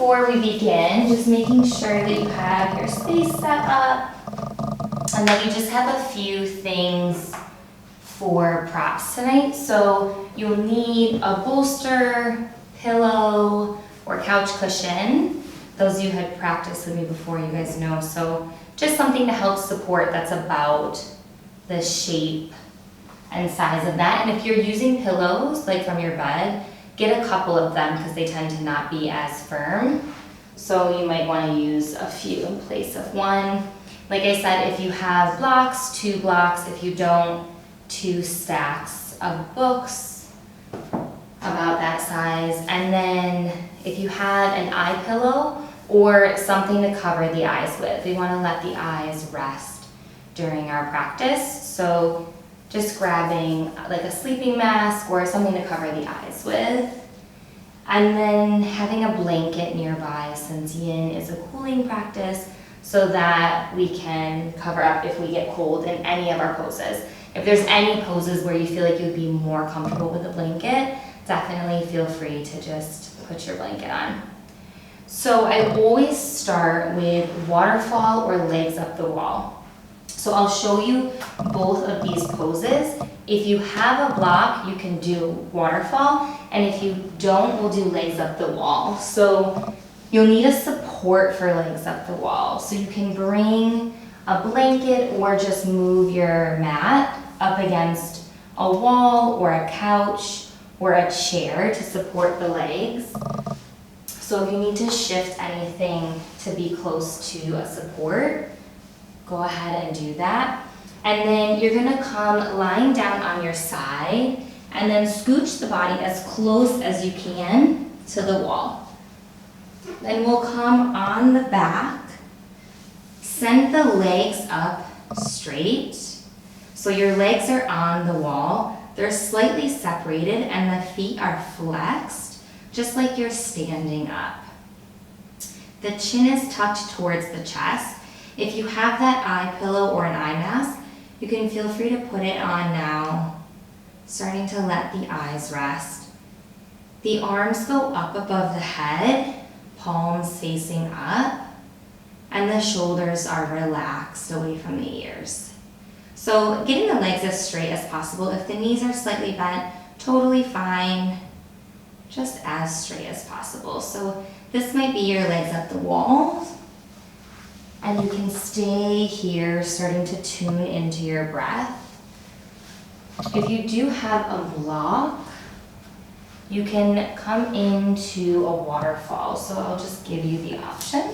before we begin, just making sure that you have your space set up and that you just have a few things for props tonight. So you'll need a bolster, pillow, or couch cushion. Those of you who had practiced with me before, you guys know. So just something to help support that's about the shape and size of that. And if you're using pillows, like from your bed, get a couple of them because they tend to not be as firm. So you might want to use a few in place of one. Like I said, if you have blocks, 2 blocks. If you don't, 2 stacks of books about that size. And then if you have an eye pillow or something to cover the eyes with, we want to let the eyes rest during our practice. So just grabbing like a sleeping mask or something to cover the eyes with. And then having a blanket nearby, since yin is a cooling practice, so that we can cover up if we get cold in any of our poses. If there's any poses where you feel like you'd be more comfortable with a blanket, definitely feel free to just put your blanket on. So I always start with waterfall or legs up the wall. So I'll show you both of these poses. If you have a block, you can do waterfall, and if you don't, we'll do legs up the wall. So you'll need a support for legs up the wall. So you can bring a blanket or just move your mat up against a wall or a couch or a chair to support the legs. So if you need to shift anything to be close to a support, go ahead and do that. And then you're gonna come lying down on your side and then scooch the body as close as you can to the wall. Then we'll come on the back, send the legs up straight. So your legs are on the wall. They're slightly separated and the feet are flexed, just like you're standing up. The chin is tucked towards the chest. If you have that eye pillow or an eye mask, you can feel free to put it on now, starting to let the eyes rest. The arms go up above the head, palms facing up, and the shoulders are relaxed away from the ears. So getting the legs as straight as possible. If the knees are slightly bent, totally fine, just as straight as possible. So this might be your legs up the wall. And you can stay here, starting to tune into your breath. If you do have a block, you can come into a waterfall. So I'll just give you the option.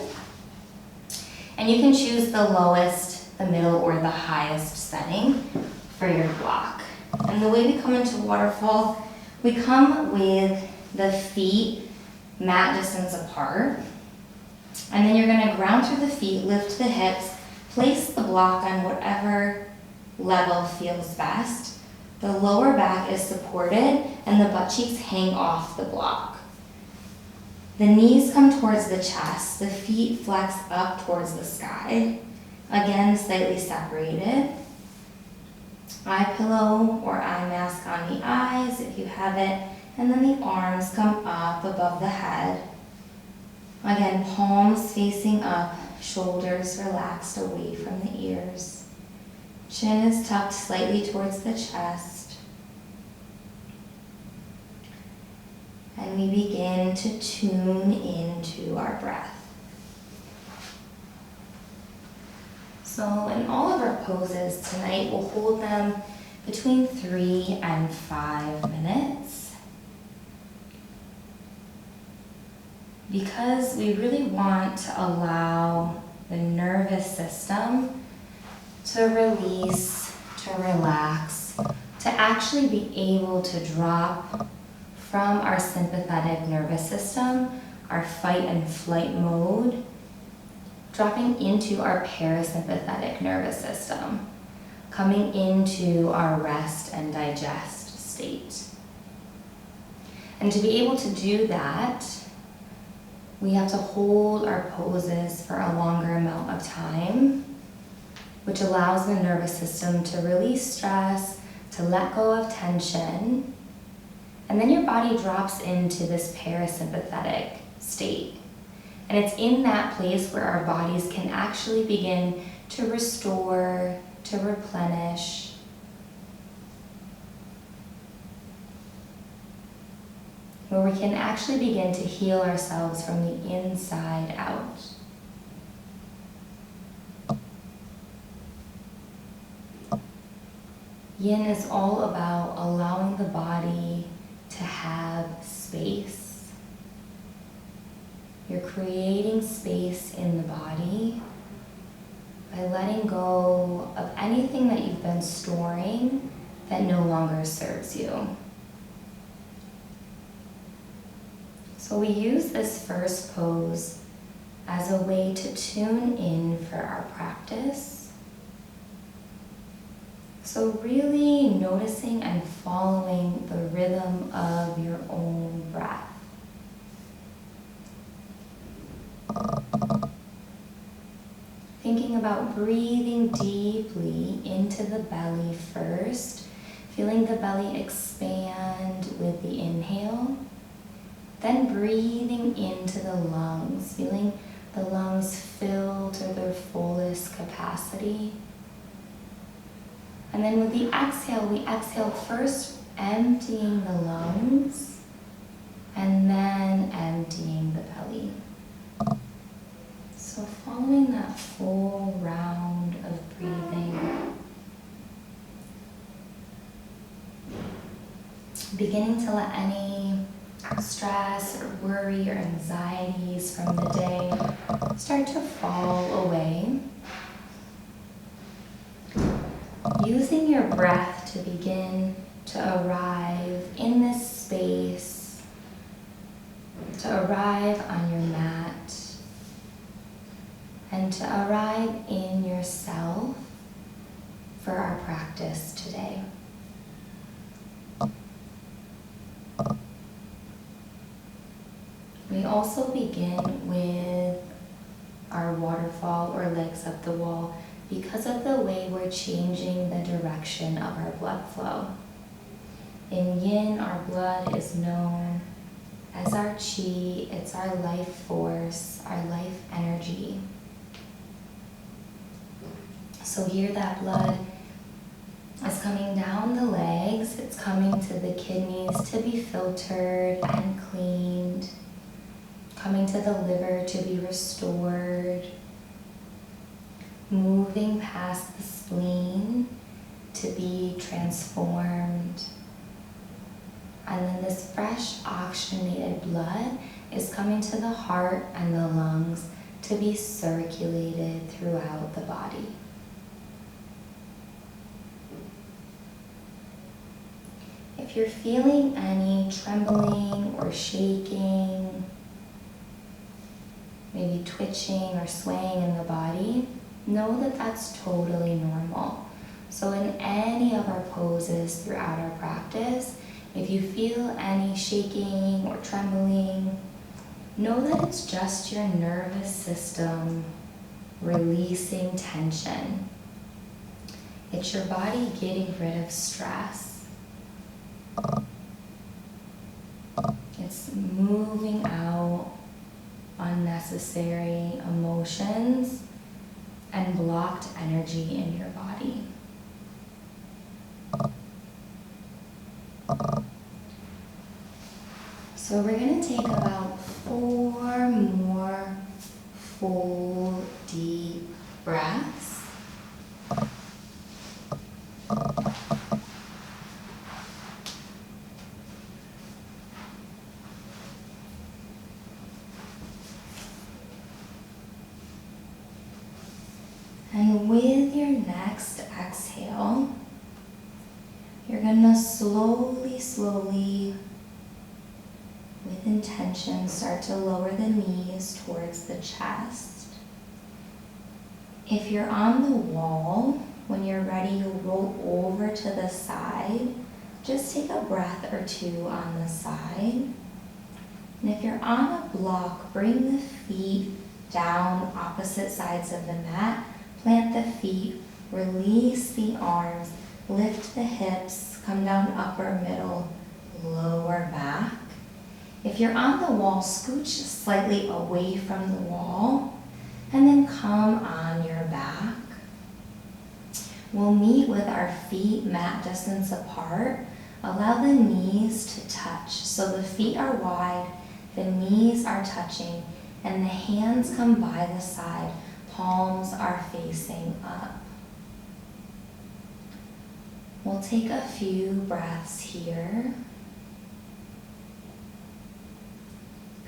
And you can choose the lowest, the middle, or the highest setting for your block. And the way we come into waterfall, we come with the feet mat distance apart. And then you're gonna ground through the feet, lift the hips, place the block on whatever level feels best. The lower back is supported and the butt cheeks hang off the block. The knees come towards the chest, the feet flex up towards the sky. Again, slightly separated. Eye pillow or eye mask on the eyes if you have it. And then the arms come up above the head. Again, palms facing up, shoulders relaxed away from the ears. Chin is tucked slightly towards the chest. And we begin to tune into our breath. So in all of our poses tonight, we'll hold them between 3 and 5 minutes. Because we really want to allow the nervous system to release, to relax, to actually be able to drop from our sympathetic nervous system, our fight and flight mode, dropping into our parasympathetic nervous system, coming into our rest and digest state. And to be able to do that, we have to hold our poses for a longer amount of time, which allows the nervous system to release stress, to let go of tension, and then your body drops into this parasympathetic state. And it's in that place where our bodies can actually begin to restore, to replenish. Where we can actually begin to heal ourselves from the inside out. Yin is all about allowing the body to have space. You're creating space in the body by letting go of anything that you've been storing that no longer serves you. So we use this first pose as a way to tune in for our practice. So really noticing and following the rhythm of your own breath. Thinking about breathing deeply into the belly first, feeling the belly expand with the inhale, then breathing into the lungs, feeling the lungs fill to their fullest capacity. And then with the exhale, we exhale first emptying the lungs and then emptying the belly. So following that full round of breathing, beginning to let any stress or worry or anxieties from the day start to fall away. Using your breath to begin to arrive in this space, to arrive on your mat, and to arrive in yourself for our practice today. We also begin with our waterfall or legs up the wall because of the way we're changing the direction of our blood flow. In Yin, our blood is known as our chi, it's our life force, our life energy. So here that blood is coming down the legs, it's coming to the kidneys to be filtered and cleaned, coming to the liver to be restored, moving past the spleen to be transformed. And then this fresh oxygenated blood is coming to the heart and the lungs to be circulated throughout the body. If you're feeling any trembling or shaking, maybe twitching or swaying in the body, know that that's totally normal. So in any of our poses throughout our practice, if you feel any shaking or trembling, know that it's just your nervous system releasing tension. It's your body getting rid of stress. It's moving out unnecessary emotions and blocked energy in your body. So we're going to take about 4 more full deep breaths. And with your next exhale, you're gonna slowly, with intention, start to lower the knees towards the chest. If you're on the wall, when you're ready, you'll roll over to the side. Just take a breath or 2 on the side. And if you're on a block, bring the feet down opposite sides of the mat. Plant the feet, release the arms, lift the hips, come down upper, middle, lower back. If you're on the wall, scooch slightly away from the wall and then come on your back. We'll meet with our feet mat distance apart. Allow the knees to touch. So the feet are wide, the knees are touching, and the hands come by the side. Palms are facing up. We'll take a few breaths here.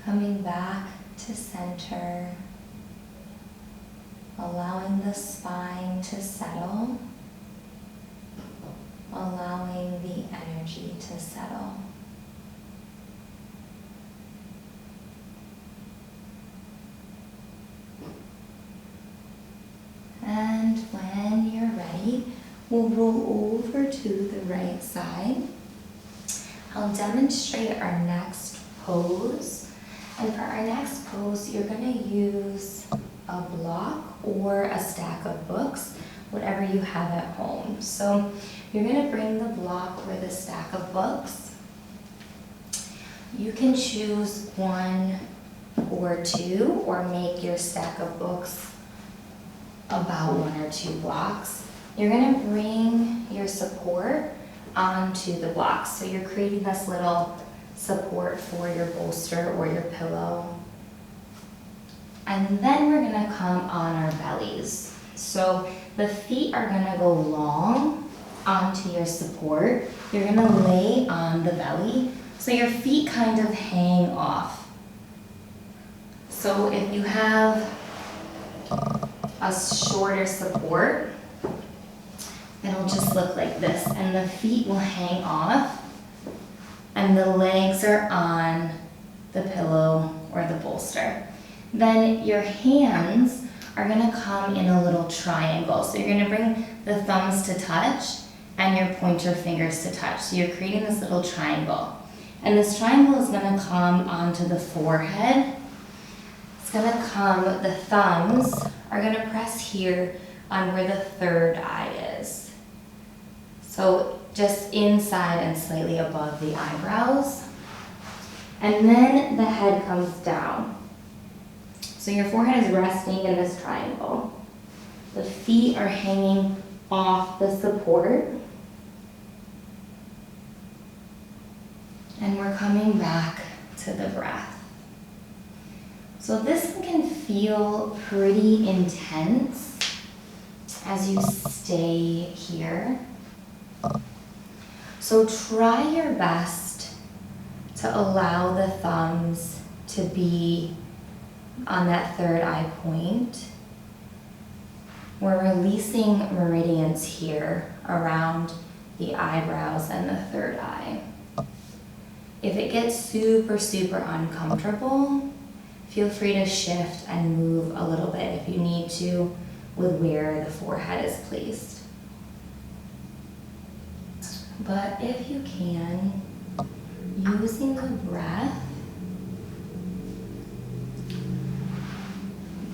Coming back to center. Allowing the spine to settle. Allowing the energy to settle. And when you're ready, we'll roll over to the right side. I'll demonstrate our next pose. And for our next pose, you're going to use a block or a stack of books, whatever you have at home. So you're going to bring the block or the stack of books. You can choose 1 or 2 or make your stack of books about 1 or 2 blocks. You're going to bring your support onto the blocks. So you're creating this little support for your bolster or your pillow. And then we're going to come on our bellies. So the feet are going to go long onto your support. You're going to lay on the belly. So your feet kind of hang off. So if you have a shorter support, it'll just look like this, and the feet will hang off, and the legs are on the pillow or the bolster. Then your hands are going to come in a little triangle. So you're going to bring the thumbs to touch and your pointer fingers to touch. So you're creating this little triangle. And this triangle is going to come onto the forehead. It's going to come, the thumbs are going to press here on where the third eye is. So just inside and slightly above the eyebrows. And then the head comes down. So your forehead is resting in this triangle. The feet are hanging off the support. And we're coming back to the breath. So this one can feel pretty intense as you stay here. So try your best to allow the thumbs to be on that third eye point. We're releasing meridians here around the eyebrows and the third eye. If it gets super, super uncomfortable, feel free to shift and move a little bit if you need to with where the forehead is placed. But if you can, using the breath,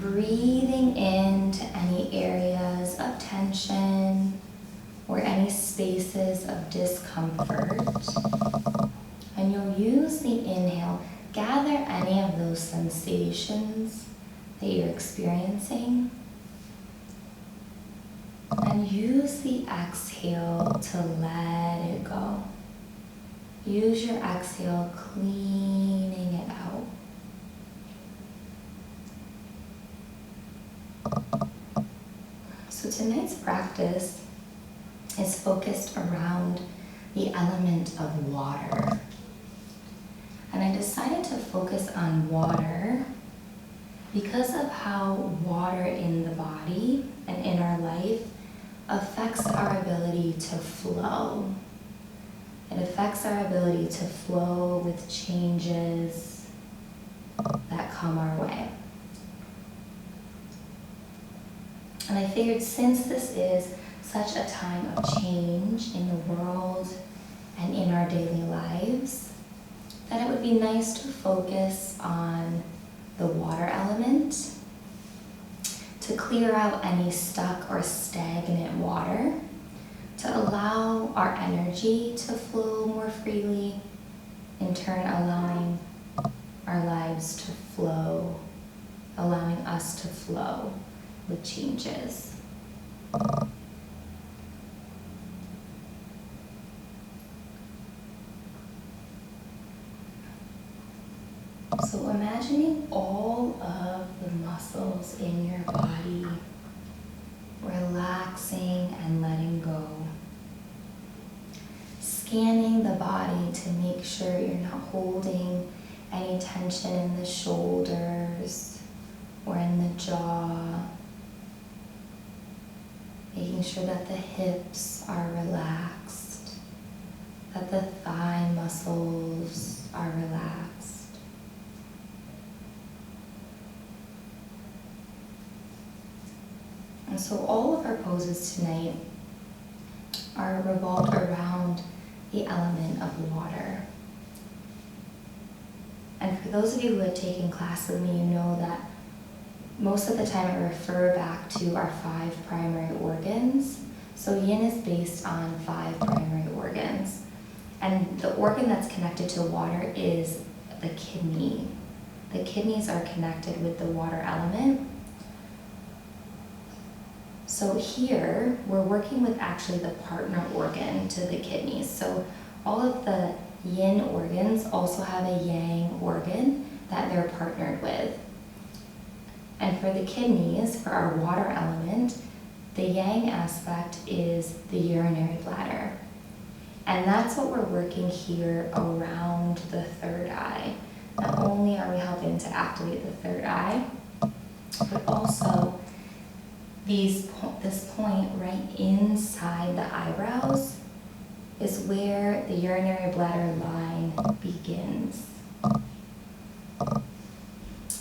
breathing into any areas of tension or any spaces of discomfort. And you'll use the inhale, gather any of those sensations that you're experiencing. And use the exhale to let it go. Use your exhale, cleaning it out. So tonight's practice is focused around the element of water. And I decided to focus on water because of how water in the body and in our life affects our ability to flow. It affects our ability to flow with changes that come our way. And I figured since this is such a time of change in the world and in our daily lives, that it would be nice to focus on the water element, to clear out any stuck or stagnant water, to allow our energy to flow more freely, in turn allowing our lives to flow, allowing us to flow with changes. So imagining all of the muscles in your body relaxing and letting go. Scanning the body to make sure you're not holding any tension in the shoulders or in the jaw. Making sure that the hips are relaxed, that the thigh muscles are relaxed. And so all of our poses tonight are revolved around the element of water. And for those of you who have taken class with me, you know that most of the time I refer back to our 5 primary organs. So yin is based on 5 primary organs. And the organ that's connected to water is the kidney. The kidneys are connected with the water element. So here, we're working with actually the partner organ to the kidneys. So all of the yin organs also have a yang organ that they're partnered with. And for the kidneys, for our water element, the yang aspect is the urinary bladder. And that's what we're working here around the third eye. Not only are we helping to activate the third eye, but also this point right inside the eyebrows is where the urinary bladder line begins.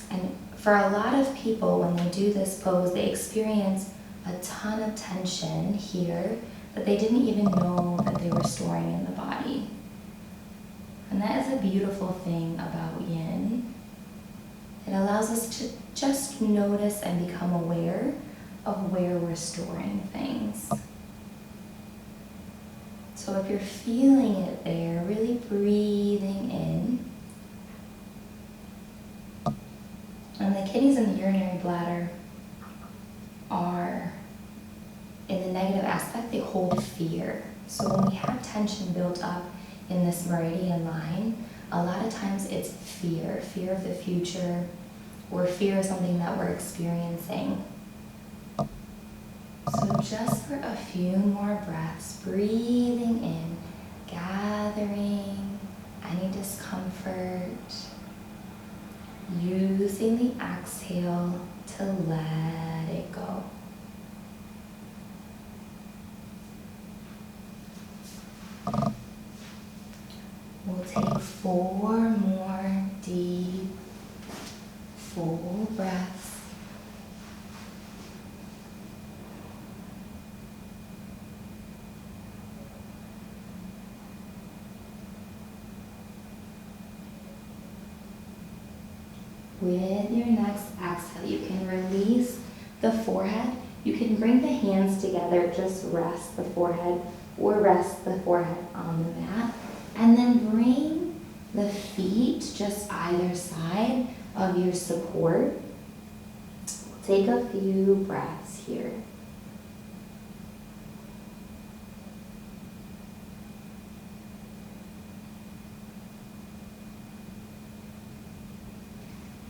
And for a lot of people, when they do this pose, they experience a ton of tension here that they didn't even know that they were storing in the body. And that is a beautiful thing about yin. It allows us to just notice and become aware of where we're storing things. So if you're feeling it there, really breathing in. And the kidneys and the urinary bladder are, in the negative aspect, they hold fear. So when we have tension built up in this meridian line, a lot of times it's fear of the future, or fear of something that we're experiencing. So just for a few more breaths, breathing in, gathering any discomfort, using the exhale to let it go. We'll take 4 more deep, full breaths. With your next exhale, you can release the forehead. You can bring the hands together, just rest the forehead or rest the forehead on the mat. And then bring the feet just either side of your support. Take a few breaths here.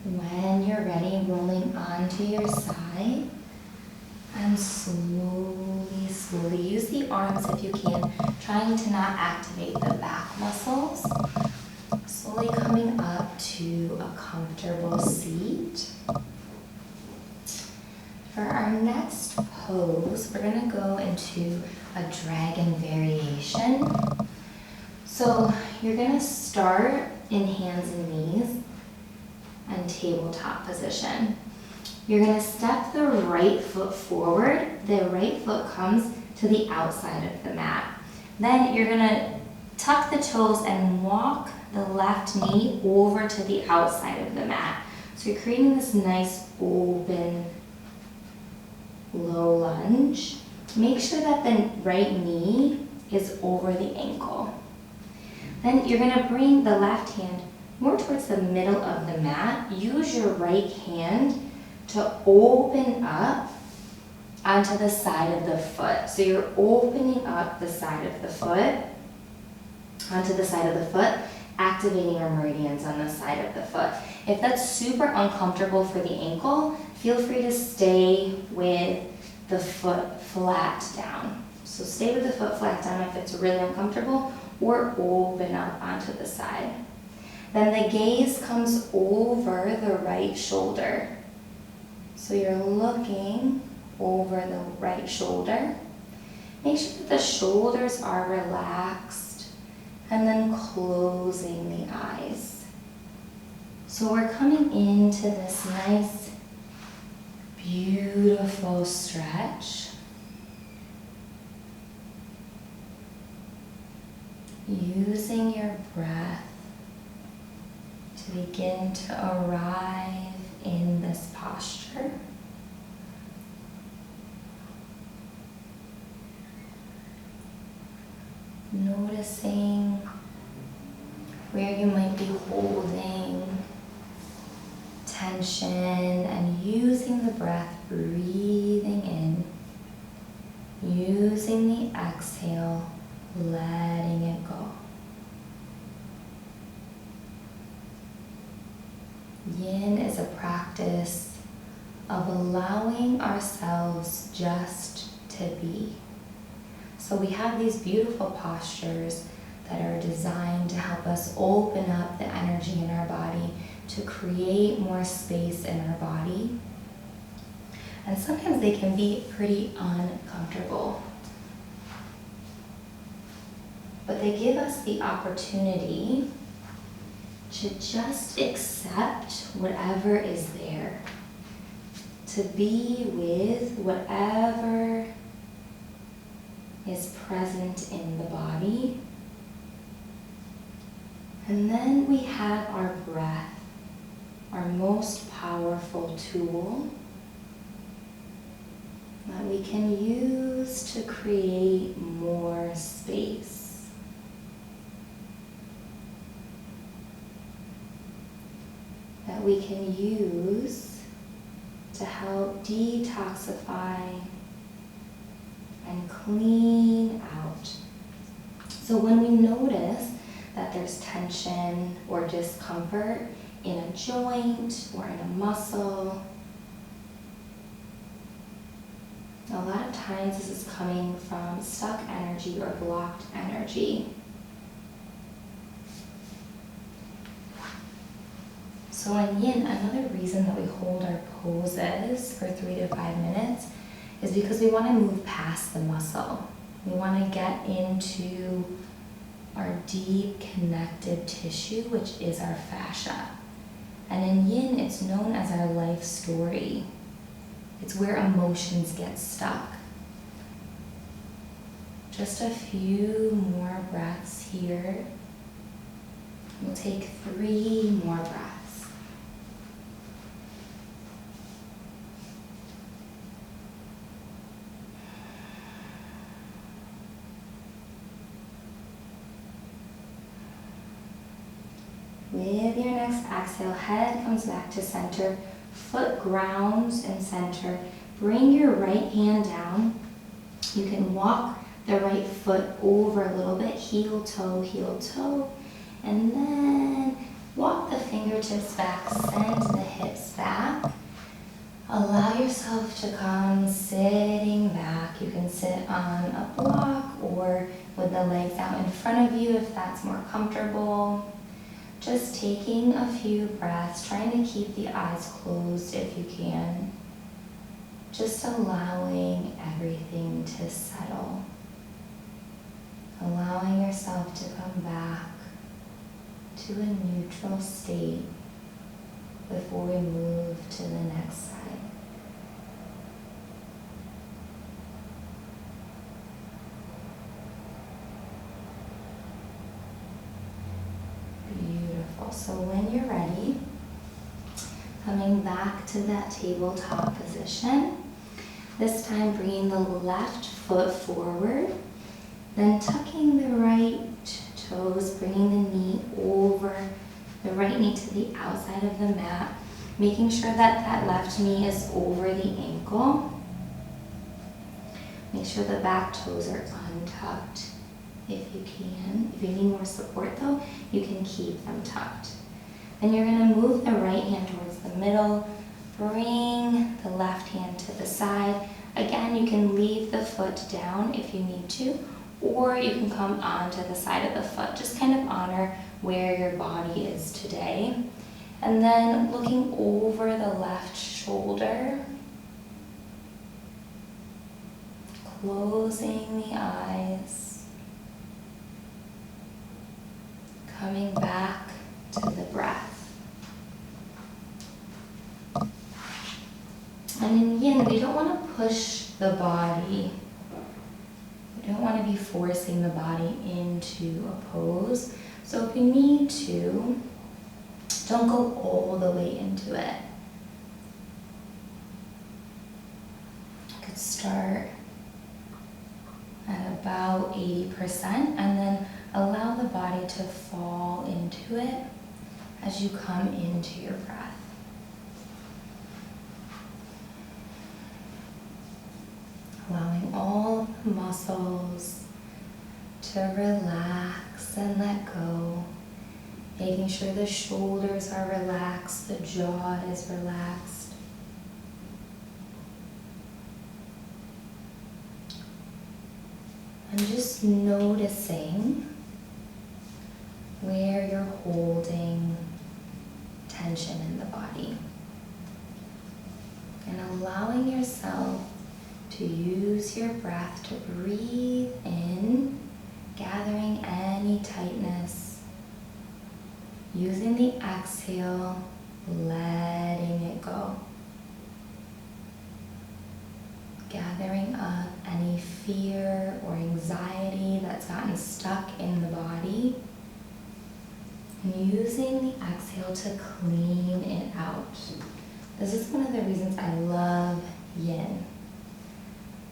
When you're ready, rolling onto your side, and slowly use the arms if you can, trying to not activate the back muscles. Slowly coming up to a comfortable seat. For our next pose, we're going to go into a dragon variation. So you're going to start in hands and knees and tabletop position. You're going to step the right foot forward. The right foot comes to the outside of the mat. Then you're going to tuck the toes and walk the left knee over to the outside of the mat. So you're creating this nice open low lunge. Make sure that the right knee is over the ankle. Then you're going to bring the left hand more towards the middle of the mat. Use your right hand to open up onto the side of the foot. So you're opening up the side of the foot, onto the side of the foot, activating your meridians on the side of the foot. If that's super uncomfortable for the ankle, feel free to stay with the foot flat down. So stay with the foot flat down if it's really uncomfortable, or open up onto the side. Then the gaze comes over the right shoulder. So you're looking over the right shoulder. Make sure that the shoulders are relaxed, and then closing the eyes. So we're coming into this nice, beautiful stretch. Using your breath to begin to arrive in this posture. Noticing where you might be holding tension and using the breath, breathing in, using the exhale, letting it go. Yin is a practice of allowing ourselves just to be. So we have these beautiful postures that are designed to help us open up the energy in our body, to create more space in our body. And sometimes they can be pretty uncomfortable. But they give us the opportunity to just accept whatever is there, to be with whatever is present in the body. And then we have our breath, our most powerful tool that we can use to create more space. That we can use to help detoxify and clean out. So when we notice that there's tension or discomfort in a joint or in a muscle, a lot of times this is coming from stuck energy or blocked energy. So in Yin, another reason that we hold our poses for 3 to 5 minutes is because we want to move past the muscle. We want to get into our deep connective tissue, which is our fascia. And in Yin, it's known as our life story. It's where emotions get stuck. Just a few more breaths here. We'll take 3 more breaths. With your next exhale, head comes back to center, foot grounds in center. Bring your right hand down. You can walk the right foot over a little bit, heel toe, and then walk the fingertips back, send the hips back. Allow yourself to come sitting back. You can sit on a block or with the legs out in front of you if that's more comfortable. Just taking a few breaths, trying to keep the eyes closed if you can. Just allowing everything to settle. Allowing yourself to come back to a neutral state before we move to the next side. Beautiful. So when you're ready, coming back to that tabletop position, this time bringing the left foot forward, then tucking the right toes, bringing the knee over the right knee to the outside of the mat, making sure that that left knee is over the ankle. Make sure the back toes are untucked if you can. If you need more support though, you can keep them tucked. Then you're gonna move the right hand towards the middle, bring the left hand to the side. Again, you can leave the foot down if you need to, or you can come onto the side of the foot. Just kind of honor where your body is today. And then looking over the left shoulder, closing the eyes, coming back to the breath. And in yin, we don't want to push the body. We don't want to be forcing the body into a pose. So if you need to, don't go all the way into it. You could start at about 80% and then allow the body to fall into it as you come into your breath. Allowing all the muscles to relax and let go. Making sure the shoulders are relaxed, the jaw is relaxed. And just noticing where you're holding tension in the body. And allowing yourself to use your breath to breathe in, gathering any tightness. Using the exhale, letting it go. Gathering up any fear or anxiety that's gotten stuck in the body. And using the exhale to clean it out. This is one of the reasons I love yin.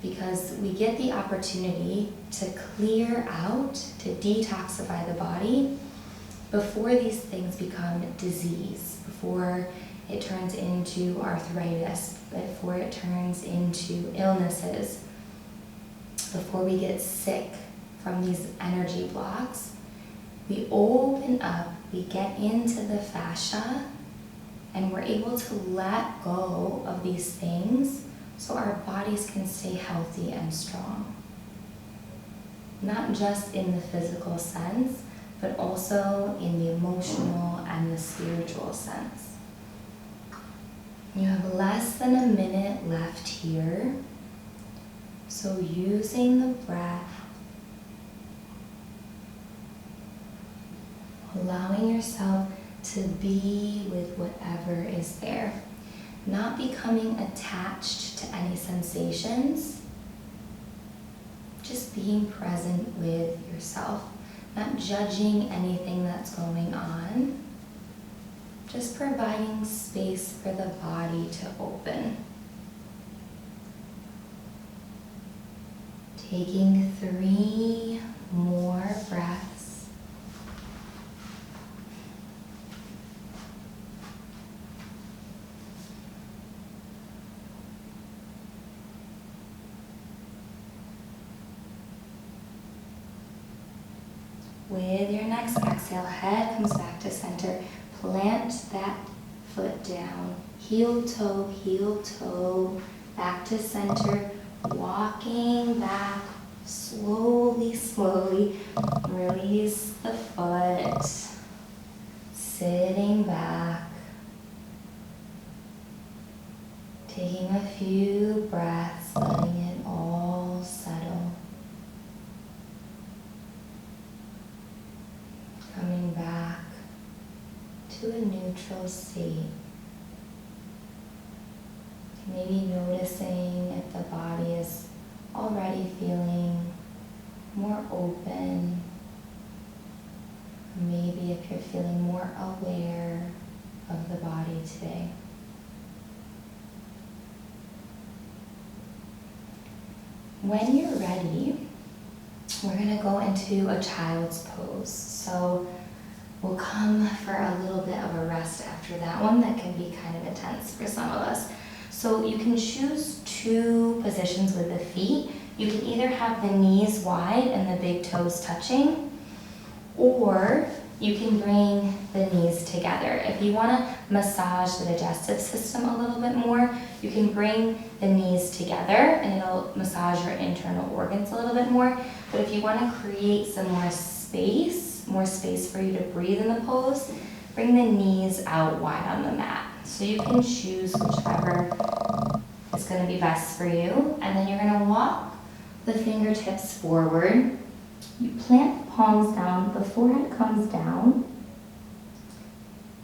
Because we get the opportunity to clear out, to detoxify the body before these things become disease, before it turns into arthritis, before it turns into illnesses, before we get sick from these energy blocks. We open up, we get into the fascia, and we're able to let go of these things so our bodies can stay healthy and strong. Not just in the physical sense, but also in the emotional and the spiritual sense. You have less than a minute left here, so using the breath, allowing yourself to be with whatever is there, not becoming attached to any sensations, just being present with yourself. Not judging anything that's going on, just providing space for the body to open. Taking 3 more breaths. With your next exhale, head comes back to center. Plant that foot down. Heel toe, back to center. Walking back, slowly. Release the foot. Sitting back. Taking a few breaths, letting it all settle. Coming back to a neutral state. Maybe noticing if the body is already feeling more open. Maybe if you're feeling more aware of the body today. When you're ready, we're going to go into a child's pose. So we'll come for a little bit of a rest after that one. That can be kind of intense for some of us. So you can choose 2 positions with the feet. You can either have the knees wide and the big toes touching, or you can bring the knees together. If you want to massage the digestive system a little bit more, you can bring the knees together and it'll massage your internal organs a little bit more. But if you want to create some more space for you to breathe in the pose, bring the knees out wide on the mat. So you can choose whichever is going to be best for you. And then you're going to walk the fingertips forward. You plant the palms down, the forehead comes down.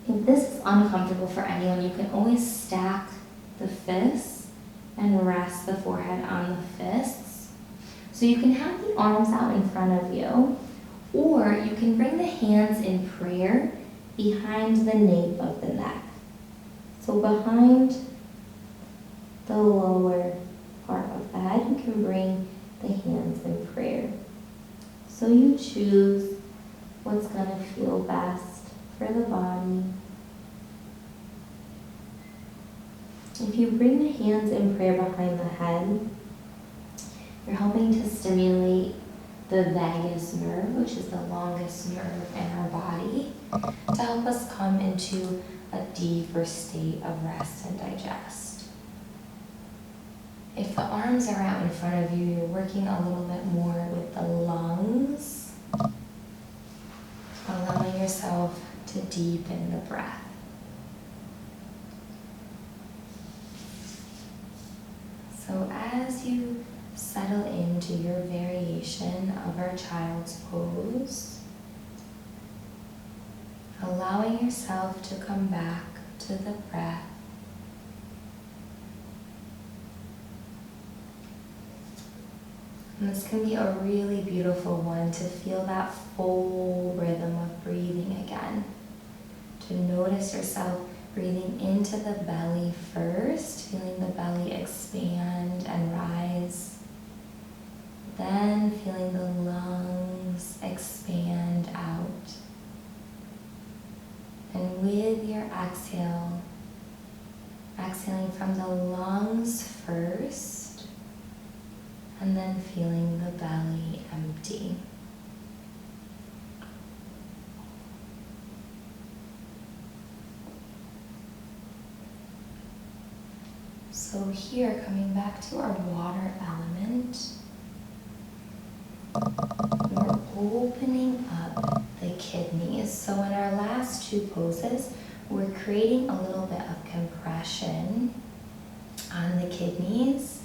If this is uncomfortable for anyone, you can always stack the fists and rest the forehead on the fists. So you can have the arms out in front of you, or you can bring the hands in prayer behind the nape of the neck. So behind the lower part of the head, you can bring the hands in prayer. So you choose what's going to feel best for the body. If you bring the hands in prayer behind the head, you're helping to stimulate the vagus nerve, which is the longest nerve in our body, to help us come into a deeper state of rest and digest. If the arms are out in front of you, you're working a little bit more with the lungs, allowing yourself to deepen the breath. So as you settle into your variation of our child's pose, allowing yourself to come back to the breath. And this can be a really beautiful one to feel that full rhythm of breathing again. To notice yourself breathing into the belly first, feeling the belly expand and rise. Then feeling the lungs expand out. And with your exhale, exhaling from the lungs first, and then feeling the belly empty. So here, coming back to our water element, we're opening up the kidneys. So in our last 2 poses, we're creating a little bit of compression on the kidneys,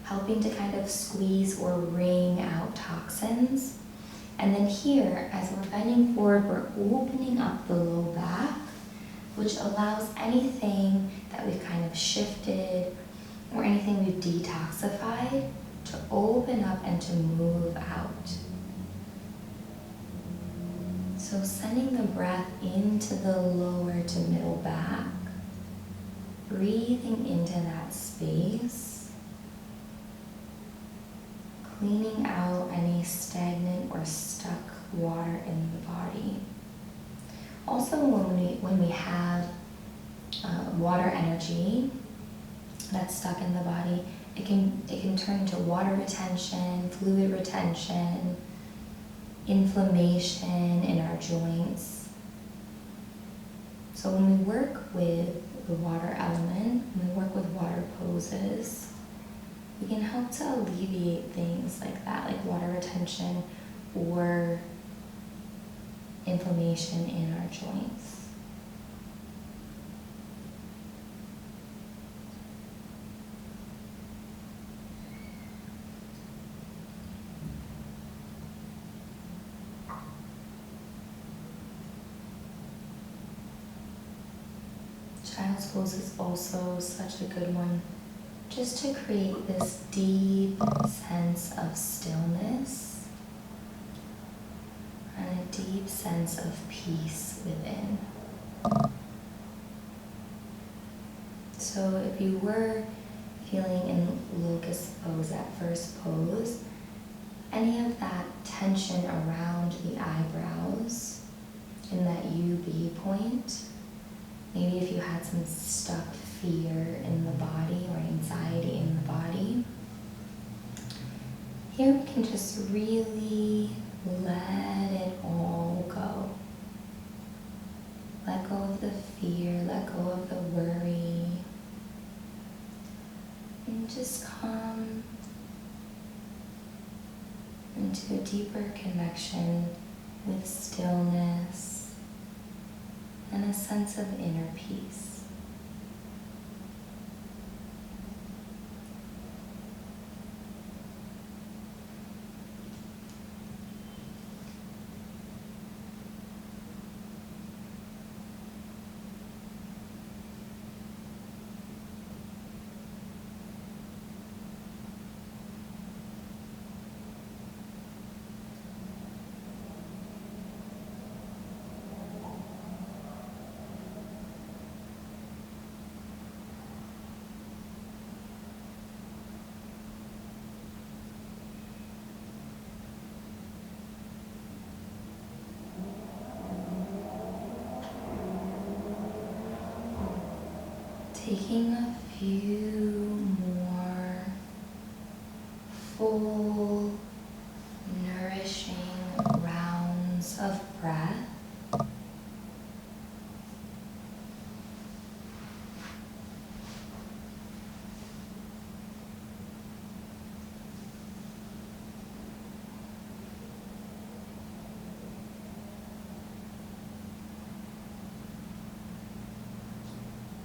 helping to kind of squeeze or wring out toxins. And then here, as we're bending forward, we're opening up the low back, which allows anything that we've kind of shifted or anything we've detoxified to open up and to move out. So sending the breath into the lower to middle back, breathing into that space, cleaning out any stagnant or stuck water in the body. Also, when we have water energy that's stuck in the body, it can turn into water retention, fluid retention, inflammation in our joints. So when we work with the water element, when we work with water poses, we can help to alleviate things like that, like water retention or inflammation in our joints. Child's pose is also such a good one, just to create this deep sense of stillness and a deep sense of peace within. So if you were feeling in locust pose, that first pose, any of that tension around the eyebrows in that you be point. Maybe if you had some stuck fear in the body or anxiety in the body. Here we can just really let it all go. Let go of the fear, let go of the worry. And just come into a deeper connection with stillness and a sense of inner peace. Taking a few more full, nourishing rounds of breath.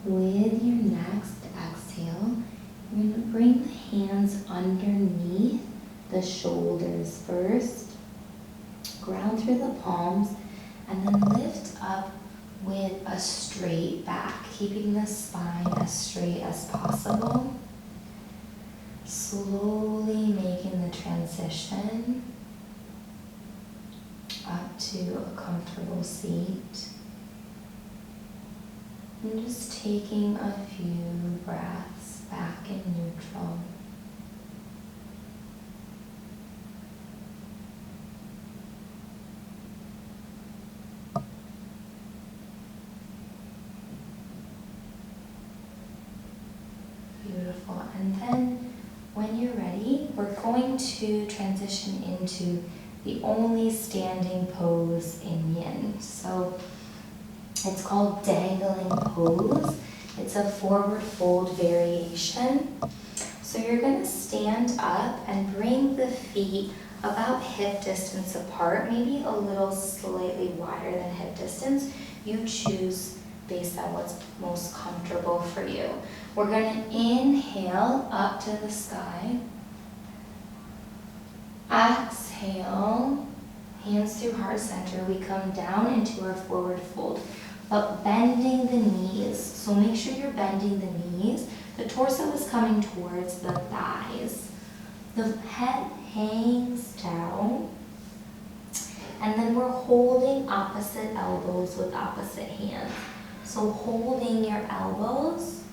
With your next exhale, you're going to bring the hands underneath the shoulders first, ground through the palms, and then lift up with a straight back, keeping the spine as straight as possible. Slowly making the transition up to a comfortable seat. And just taking a few breaths back in neutral. Beautiful. And then when you're ready, we're going to transition into the only standing pose in yin. So it's called dangling pose. It's a forward fold variation. So you're going to stand up and bring the feet about hip distance apart, maybe a little slightly wider than hip distance. You choose based on what's most comfortable for you. We're going to inhale up to the sky. Exhale, hands through heart center. We come down into our forward fold, but bending the knees. So make sure you're bending the knees. The torso is coming towards the thighs. The head hangs down. And then we're holding opposite elbows with opposite hands. So holding your elbows,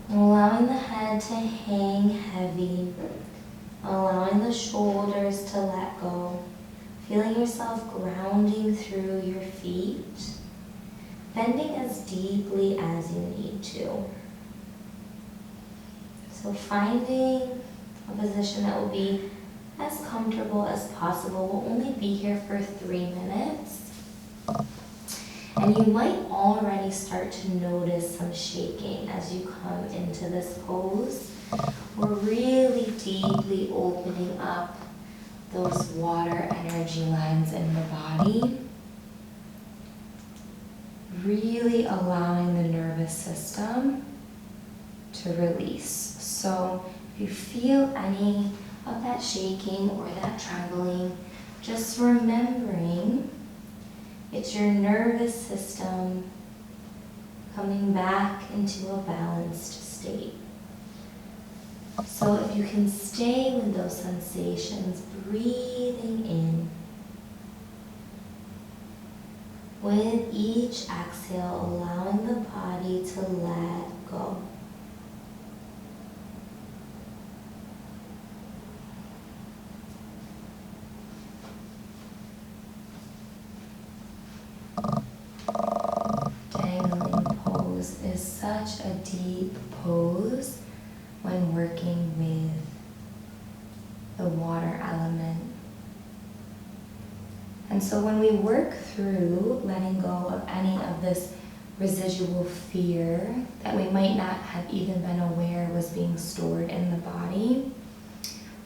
allowing the head to hang heavy, allowing the shoulders to let go. Feeling yourself grounding through your feet, bending as deeply as you need to. So finding a position that will be as comfortable as possible. We'll only be here for 3 minutes. And you might already start to notice some shaking as you come into this pose. We're really deeply opening up those water energy lines in the body, really allowing the nervous system to release. So if you feel any of that shaking or that trembling, just remembering it's your nervous system coming back into a balanced state. So if you can stay with those sensations, breathing in. With each exhale, allowing the body to let go. such a deep pose when working with the water element. And so when we work through letting go of any of this residual fear that we might not have even been aware was being stored in the body,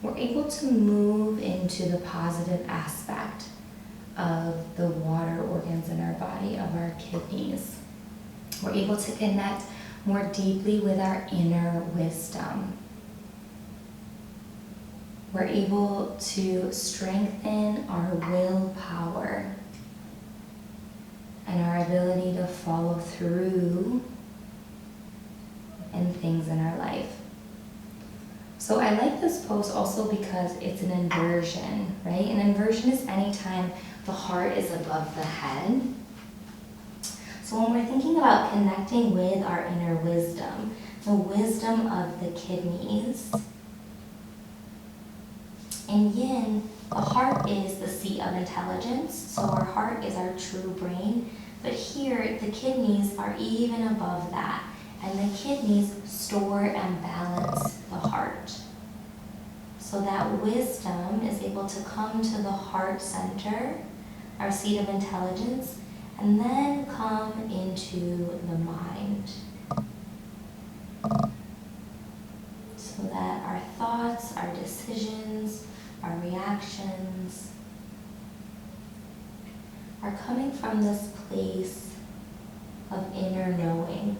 we're able to move into the positive aspect of the water organs in our body, of our kidneys. We're able to connect more deeply with our inner wisdom. We're able to strengthen our willpower and our ability to follow through in things in our life. So I like this pose also because it's an inversion, right? An inversion is anytime the heart is above the head. So when we're thinking about connecting with our inner wisdom, the wisdom of the kidneys, in yin, the heart is the seat of intelligence, so our heart is our true brain, but here the kidneys are even above that, and the kidneys store and balance the heart. So that wisdom is able to come to the heart center, our seat of intelligence, and then come into the mind. So that our thoughts, our decisions, our reactions are coming from this place of inner knowing.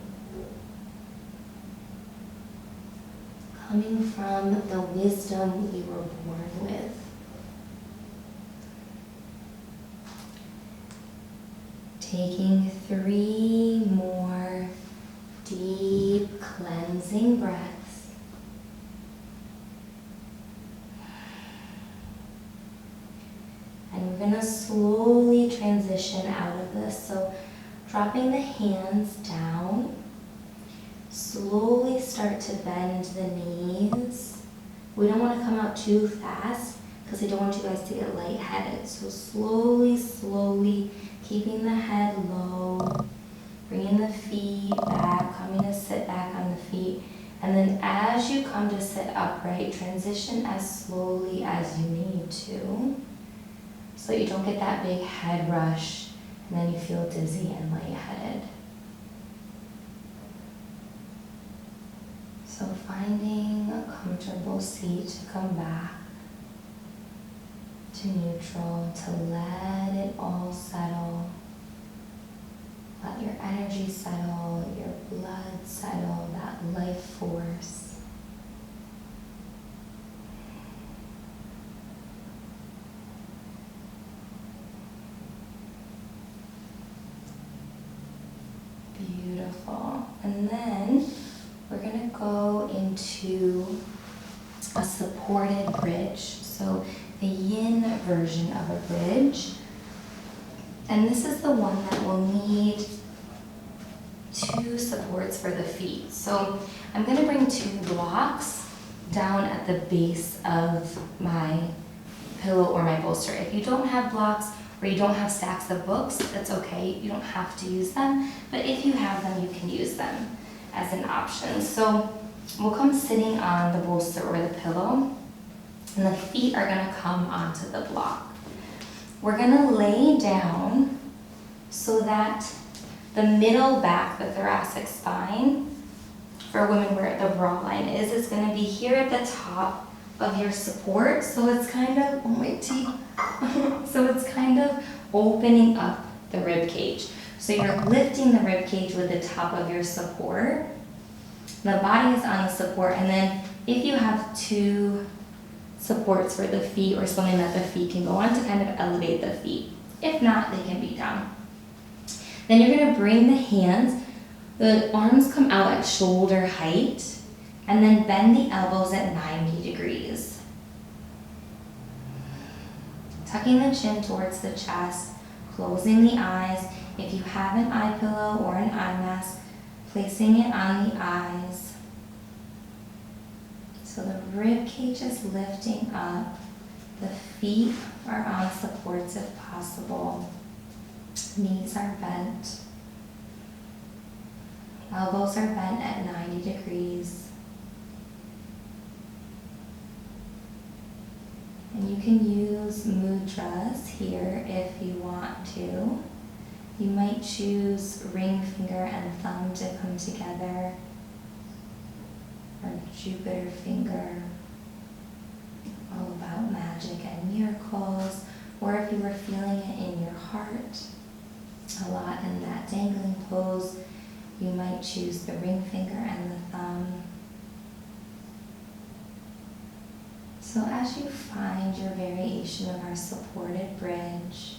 Coming from the wisdom we were born with. Taking 3 more deep cleansing breaths. And we're going to slowly transition out of this. So dropping the hands down, slowly start to bend the knees. We don't want to come out too fast because I don't want you guys to get lightheaded. So slowly, slowly, keeping the head low, bringing the feet back, coming to sit back on the feet. And then as you come to sit upright, transition as slowly as you need to, so you don't get that big head rush and then you feel dizzy and lightheaded. So finding a comfortable seat to come back to neutral, to let it all settle. Let your energy settle, your blood settle, that life force. Beautiful. And then we're going to go into a supported bridge. So the yin version of a bridge. And this is the one that will need 2 supports for the feet. So I'm going to bring 2 blocks down at the base of my pillow or my bolster. If you don't have blocks or you don't have stacks of books, that's okay. You don't have to use them. But if you have them, you can use them as an option. So we'll come sitting on the bolster or the pillow, and the feet are going to come onto the block. We're going to lay down so that the middle back, the thoracic spine, for women where the bra line is going to be here at the top of your support. So it's kind of, oh my teeth. So it's kind of opening up the rib cage. So you're lifting the rib cage with the top of your support. The body is on the support, and then if you have 2 supports for the feet or something that the feet can go on to kind of elevate the feet. If not, they can be down. Then you're going to bring the hands, the arms come out at shoulder height, and then bend the elbows at 90 degrees. Tucking the chin towards the chest, closing the eyes. If you have an eye pillow or an eye mask, placing it on the eyes. So the rib cage is lifting up. The feet are on supports if possible. Knees are bent. Elbows are bent at 90 degrees. And you can use mudras here if you want to. You might choose ring finger and thumb to come together, or Jupiter finger, all about magic and miracles, or if you were feeling it in your heart a lot in that dangling pose, you might choose the ring finger and the thumb. So as you find your variation of our supported bridge,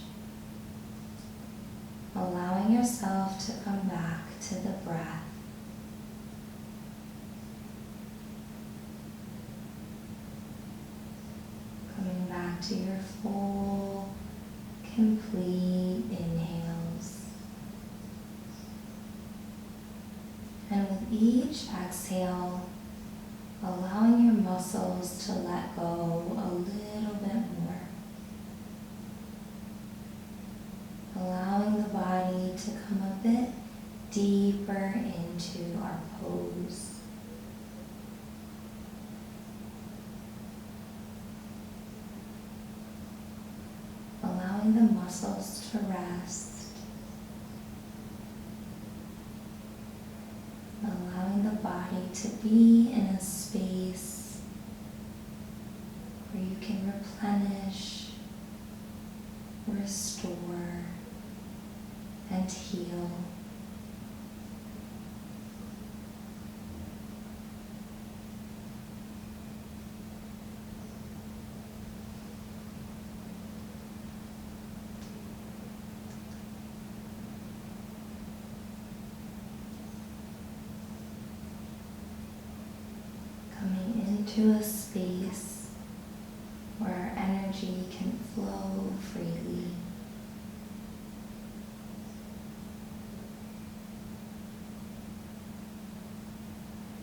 allowing yourself to come back to the breath. Coming back to your full, complete inhales. And with each exhale, allowing your muscles to let go a little bit more. Allowing the body to come a bit deeper into our pose. Allowing the muscles to rest. Allowing the body to be in a space where you can replenish, restore, and heal. Coming into a space where our energy can flow freely.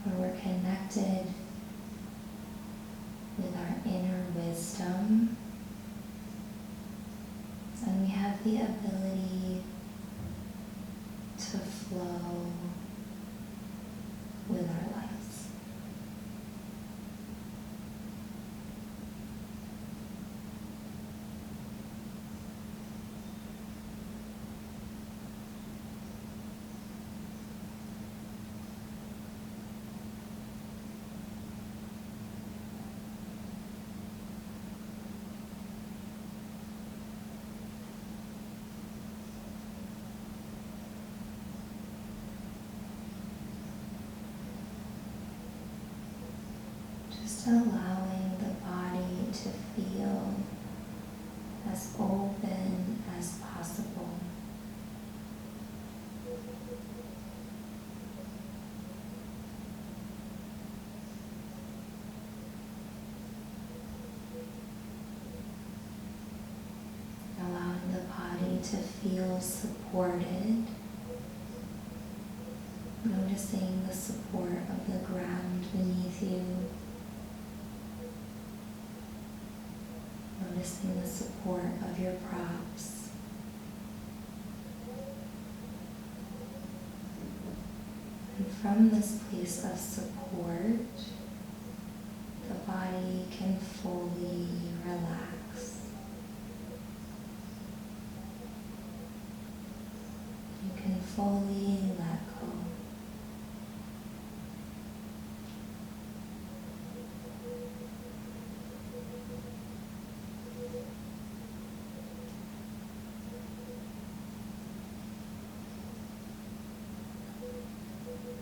Where we're connected with our inner wisdom, and we have the ability to flow with our lives. Just allowing the body to feel as open as possible. Allowing the body to feel supported. Noticing the support of the ground beneath you. Noticing the support of your props. And from this place of support, the body can fully relax. You can fully let go.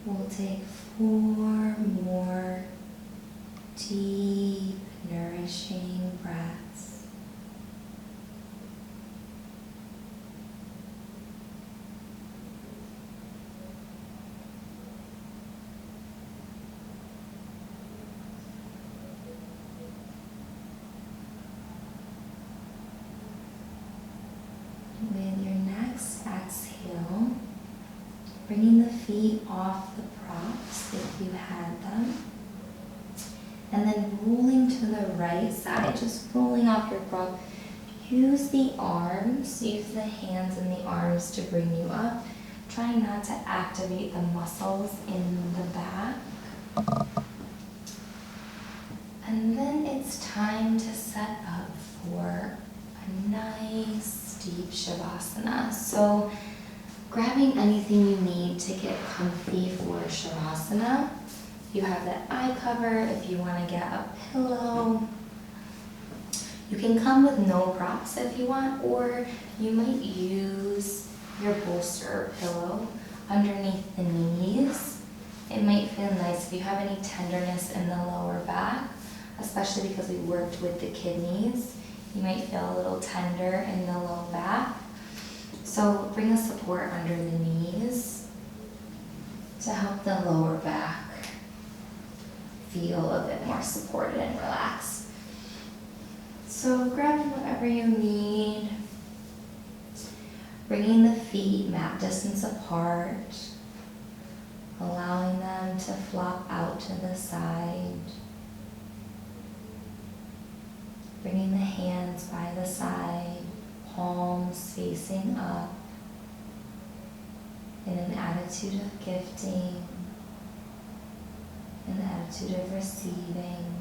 We'll take 4 more deep, nourishing breaths. With your next exhale, bringing the feet off the props if you had them. And then rolling to the right side, just rolling off your prop. Use the arms, use the hands and the arms to bring you up. Try not to activate the muscles in the back. And then it's time to set up for a nice deep Shavasana. So grabbing anything you need to get comfy for Shavasana. You have that eye cover if you want to get a pillow. You can come with no props if you want, or you might use your bolster pillow underneath the knees. It might feel nice if you have any tenderness in the lower back, especially because we worked with the kidneys. You might feel a little tender in the low back. So bring a support under the knees to help the lower back feel a bit more supported and relaxed. So grabbing whatever you need, bringing the feet mat distance apart, allowing them to flop out to the side, bringing the hands by the side, palms facing up in an attitude of gifting, an attitude of receiving.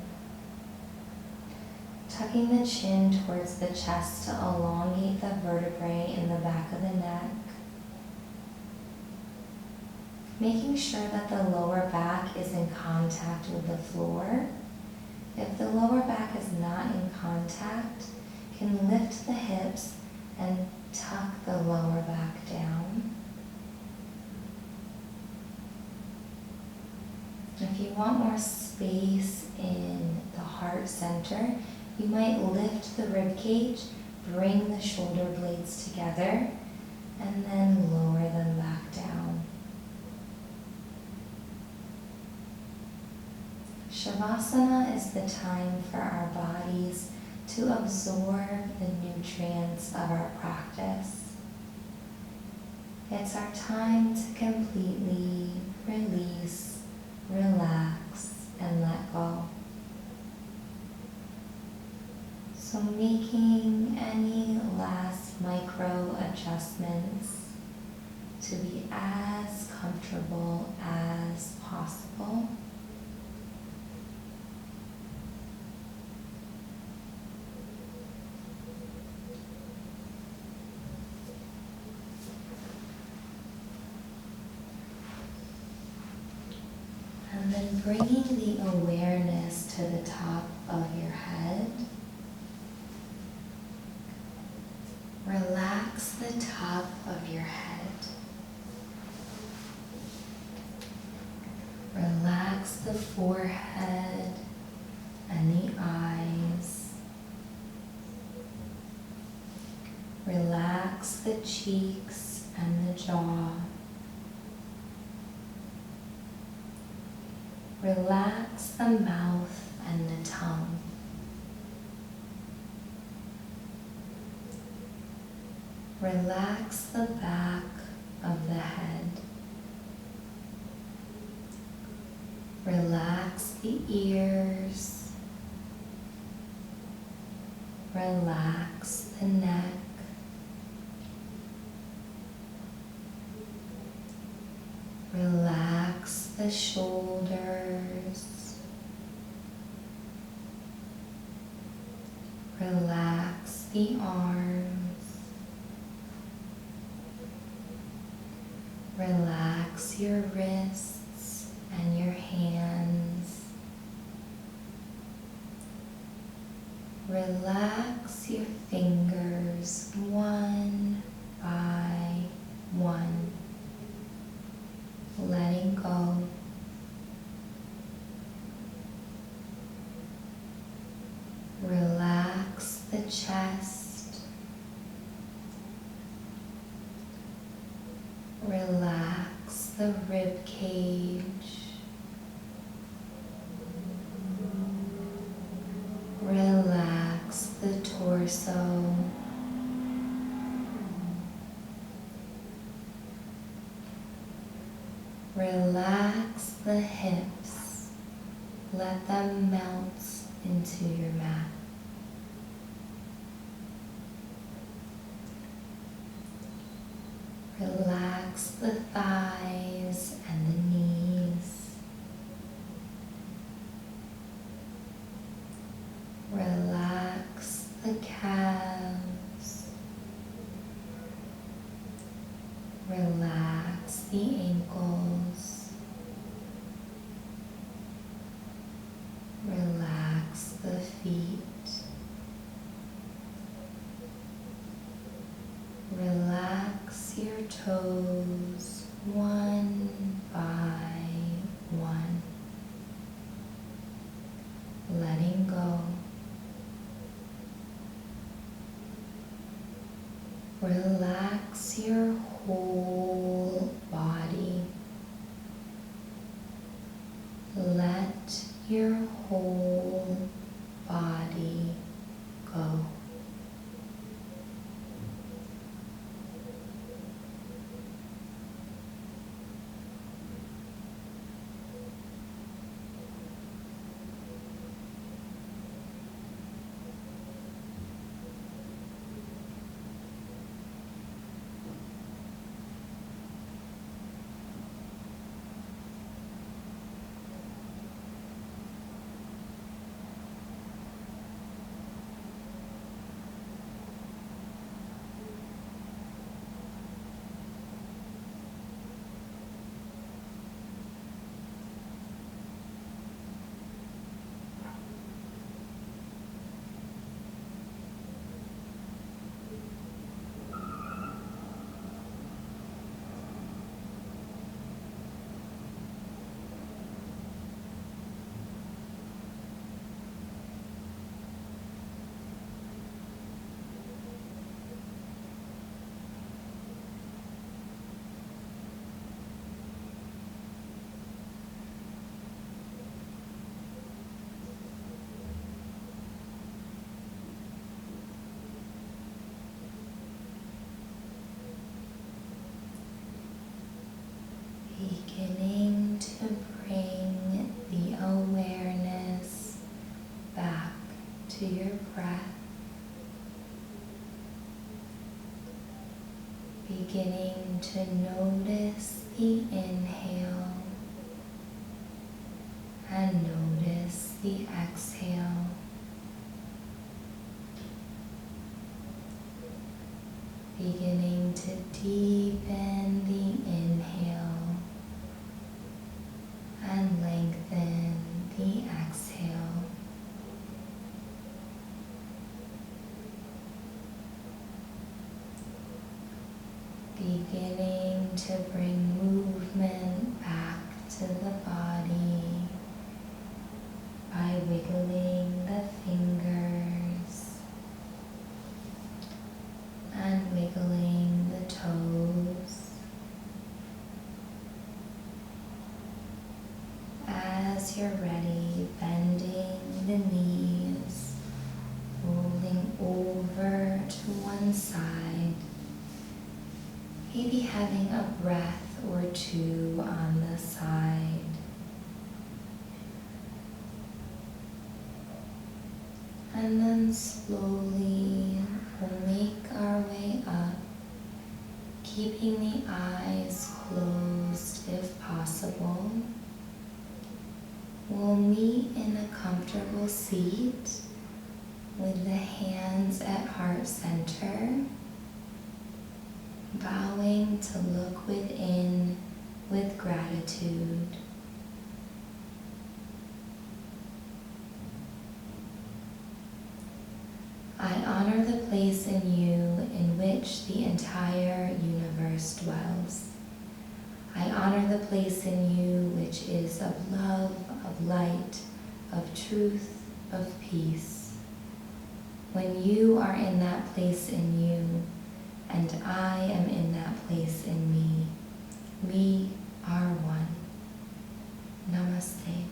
Tucking the chin towards the chest to elongate the vertebrae in the back of the neck. Making sure that the lower back is in contact with the floor. If the lower back is not in contact, you can lift the hips and tuck the lower back down. If you want more space in the heart center, you might lift the rib cage, bring the shoulder blades together, and then lower them back down. Shavasana is the time for our bodies to absorb the nutrients of our practice. It's our time to completely release, relax, and let go. So making any last micro adjustments to be as comfortable as possible. And then bringing the awareness to the top of your head. Relax the top of your head. Relax the forehead and the eyes. Relax the cheeks and the jaw. Relax the mouth and the tongue. Relax the back of the head. Relax the ears. Relax the neck. Relax the shoulders. Relax the arms. Relax your wrists and your hands. Relax your fingers one by one, letting go. Relax the chest. Relax the rib cage. Relax the torso. Relax the hips. Let them melt into your mat. Relax the thighs and the knees. Relax the calves. Relax the ankles. Relax the feet. Relax your toes one by one, letting go. Relax your whole body. Let your whole body go. Beginning to bring the awareness back to your breath. Beginning to notice the inhale and notice the exhale. Beginning to deepen the inhale and lengthen the exhale. Beginning to bring movement back to the body by wiggling the fingers and wiggling the toes. As you're ready, bending the knees, rolling over to one side, maybe having a breath or two on the side. And then slowly we'll make our way up, keeping the eyes closed if possible. We'll meet in a comfortable seat with the hands at heart center, bowing to look within with gratitude. I honor the place in you in which the entire universe dwells. I honor the place in you which is of love, of light, of truth, of peace. When you are in that place in you, and I am in that place in me, we are one. Namaste.